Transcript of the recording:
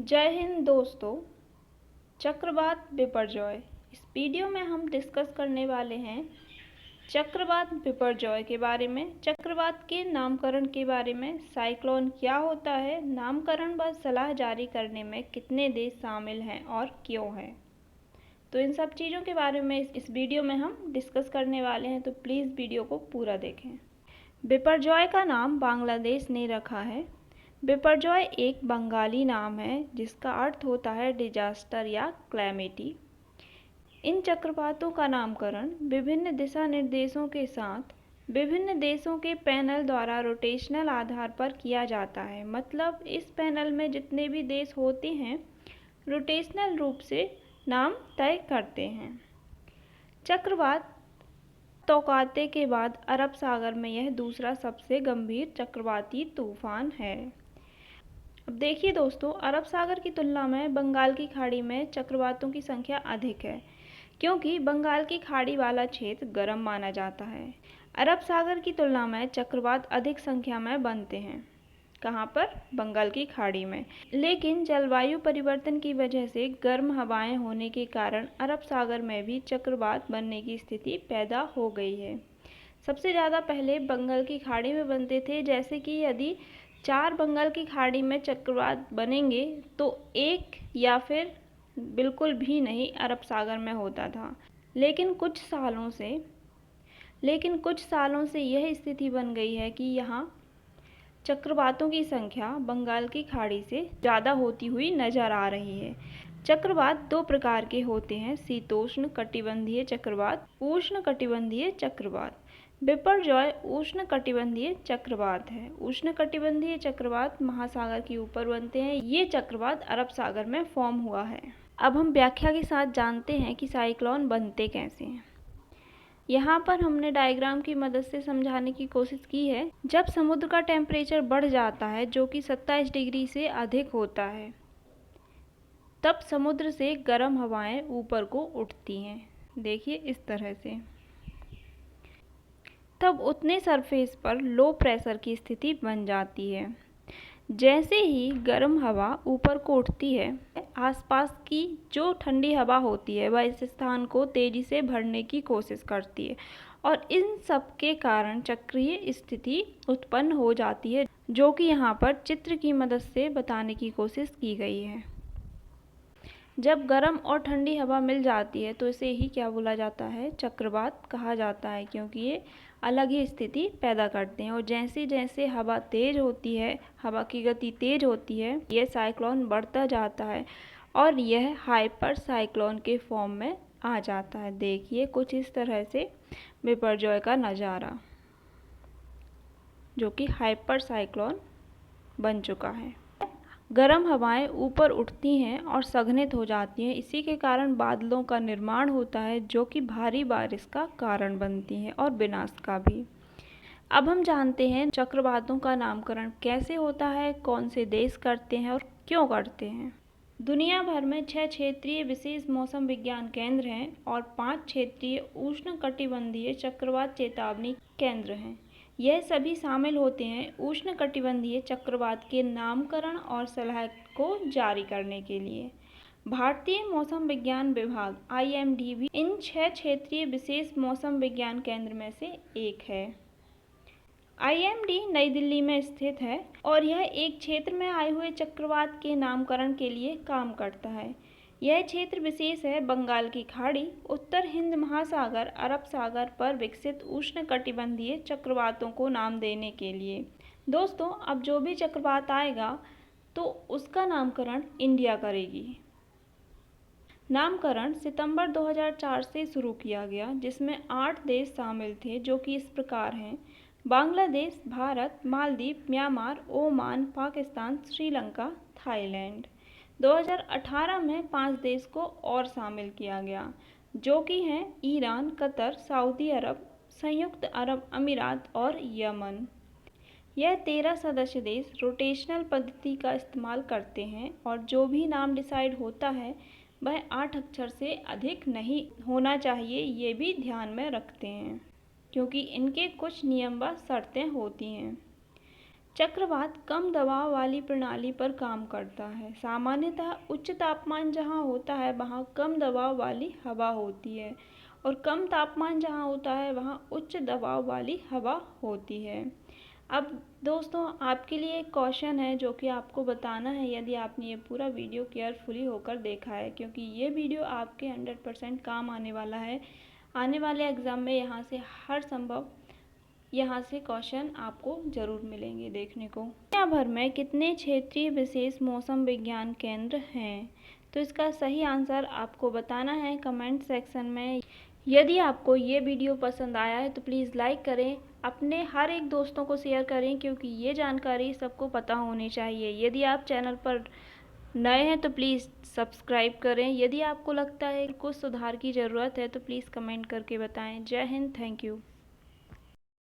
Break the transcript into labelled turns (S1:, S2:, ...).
S1: जय हिंद दोस्तों। चक्रवात बिपरजॉय। इस वीडियो में हम डिस्कस करने वाले हैं चक्रवात बिपरजॉय के बारे में, चक्रवात के नामकरण के बारे में, साइक्लोन क्या होता है, नामकरण व सलाह जारी करने में कितने देश शामिल हैं और क्यों हैं। तो इन सब चीज़ों के बारे में इस वीडियो में हम डिस्कस करने वाले हैं, तो प्लीज़ वीडियो को पूरा देखें। बिपरजॉय का नाम बांग्लादेश ने रखा है। बिपरजॉय एक बंगाली नाम है जिसका अर्थ होता है डिजास्टर या क्लैमिटी। इन चक्रवातों का नामकरण विभिन्न दिशा निर्देशों के साथ विभिन्न देशों के पैनल द्वारा रोटेशनल आधार पर किया जाता है। मतलब इस पैनल में जितने भी देश होते हैं रोटेशनल रूप से नाम तय करते हैं। चक्रवात तौकाते के बाद अरब सागर में यह दूसरा सबसे गंभीर चक्रवाती तूफान है। अब देखिए दोस्तों, अरब सागर की तुलना में बंगाल की खाड़ी में चक्रवातों की संख्या अधिक है, क्योंकि बंगाल की खाड़ी वाला क्षेत्र गर्म माना जाता है। अरब सागर की तुलना में चक्रवात अधिक संख्या में बनते हैं। कहाँ पर? बंगाल की खाड़ी में। लेकिन जलवायु परिवर्तन की वजह से गर्म हवाएं होने के कारण अरब सागर में भी चक्रवात बनने की स्थिति पैदा हो गई है। सबसे ज़्यादा पहले बंगाल की खाड़ी में बनते थे, जैसे कि यदि 4 बंगाल की खाड़ी में चक्रवात बनेंगे तो एक या फिर बिल्कुल भी नहीं अरब सागर में होता था। लेकिन कुछ सालों से यह स्थिति बन गई है कि यहाँ चक्रवातों की संख्या बंगाल की खाड़ी से ज़्यादा होती हुई नजर आ रही है। चक्रवात 2 प्रकार के होते हैं, शीतोष्ण कटिबंधीय चक्रवात, उष्ण कटिबंधीय चक्रवात। बिपरजॉय उष्ण कटिबंधीय चक्रवात है। उष्ण कटिबंधीय चक्रवात महासागर के ऊपर बनते हैं। ये चक्रवात अरब सागर में फॉर्म हुआ है। अब हम व्याख्या के साथ जानते हैं कि साइक्लोन बनते कैसे हैं। यहाँ पर हमने डायग्राम की मदद से समझाने की कोशिश की है। जब समुद्र का टेम्परेचर बढ़ जाता है, जो कि 27 डिग्री से अधिक होता है, तब समुद्र से गर्म हवाएं ऊपर को उठती हैं। देखिए इस तरह से। तब उतने सरफेस पर लो प्रेशर की स्थिति बन जाती है। जैसे ही गर्म हवा ऊपर को उठती है, आसपास की जो ठंडी हवा होती है वह इस स्थान को तेजी से भरने की कोशिश करती है और इन सब के कारण चक्रीय स्थिति उत्पन्न हो जाती है, जो कि यहाँ पर चित्र की मदद से बताने की कोशिश की गई है। जब गर्म और ठंडी हवा मिल जाती है तो इसे ही क्या बोला जाता है? चक्रवात कहा जाता है, क्योंकि ये अलग ही स्थिति पैदा करते हैं। और जैसे जैसे हवा तेज होती है, हवा की गति तेज होती है, यह साइक्लोन बढ़ता जाता है और यह हाइपर साइक्लोन के फॉर्म में आ जाता है। देखिए कुछ इस तरह से बिपरजॉय का नज़ारा, जो कि हाइपर साइक्लोन बन चुका है। गर्म हवाएं ऊपर उठती हैं और संघनित हो जाती हैं। इसी के कारण बादलों का निर्माण होता है, जो कि भारी बारिश का कारण बनती हैं और विनाश का भी। अब हम जानते हैं चक्रवातों का नामकरण कैसे होता है, कौन से देश करते हैं और क्यों करते हैं। दुनिया भर में 6 क्षेत्रीय विशेष मौसम विज्ञान केंद्र हैं और 5 क्षेत्रीय उष्ण कटिबंधीय चक्रवात चेतावनी केंद्र हैं। यह सभी शामिल होते हैं उष्ण कटिबंधीय चक्रवात के नामकरण और सलाह को जारी करने के लिए। भारतीय मौसम विज्ञान विभाग IMD भी इन 6 क्षेत्रीय विशेष मौसम विज्ञान केंद्र में से एक है। IMD नई दिल्ली में स्थित है और यह एक क्षेत्र में आए हुए चक्रवात के नामकरण के लिए काम करता है। यह क्षेत्र विशेष है बंगाल की खाड़ी, उत्तर हिंद महासागर, अरब सागर पर विकसित उष्ण कटिबंधीय चक्रवातों को नाम देने के लिए। दोस्तों, अब जो भी चक्रवात आएगा तो उसका नामकरण इंडिया करेगी। नामकरण सितंबर 2004 से शुरू किया गया, जिसमें 8 देश शामिल थे, जो कि इस प्रकार हैं: Bangladesh, Bharat, Maldives, Myanmar, Oman, Pakistan, Sri Lanka, Thailand. 2018 में 5 देश को और शामिल किया गया, जो कि हैं ईरान, कतर, सऊदी अरब, संयुक्त अरब अमीरात और यमन। यह 13 सदस्य देश रोटेशनल पद्धति का इस्तेमाल करते हैं और जो भी नाम डिसाइड होता है वह 8 अक्षर से अधिक नहीं होना चाहिए, ये भी ध्यान में रखते हैं, क्योंकि इनके कुछ नियम व शर्तें होती हैं। चक्रवात कम दबाव वाली प्रणाली पर काम करता है। सामान्यतः उच्च तापमान जहाँ होता है वहाँ कम दबाव वाली हवा होती है और कम तापमान जहाँ होता है वहाँ उच्च दबाव वाली हवा होती है। अब दोस्तों आपके लिए एक क्वेश्चन है जो कि आपको बताना है यदि आपने ये पूरा वीडियो केयरफुली होकर देखा है, क्योंकि ये वीडियो आपके 100% काम आने वाला है। आने वाले एग्ज़ाम में यहाँ से क्वेश्चन आपको ज़रूर मिलेंगे देखने को। दुनिया भर में कितने क्षेत्रीय विशेष मौसम विज्ञान केंद्र हैं? तो इसका सही आंसर आपको बताना है कमेंट सेक्शन में। यदि आपको ये वीडियो पसंद आया है तो प्लीज़ लाइक करें, अपने हर एक दोस्तों को शेयर करें, क्योंकि ये जानकारी सबको पता होनी चाहिए। यदि आप चैनल पर नए हैं तो प्लीज़ सब्सक्राइब करें। यदि आपको लगता है कुछ सुधार की ज़रूरत है तो प्लीज़ कमेंट करके बताएं। जय हिंद, थैंक यू।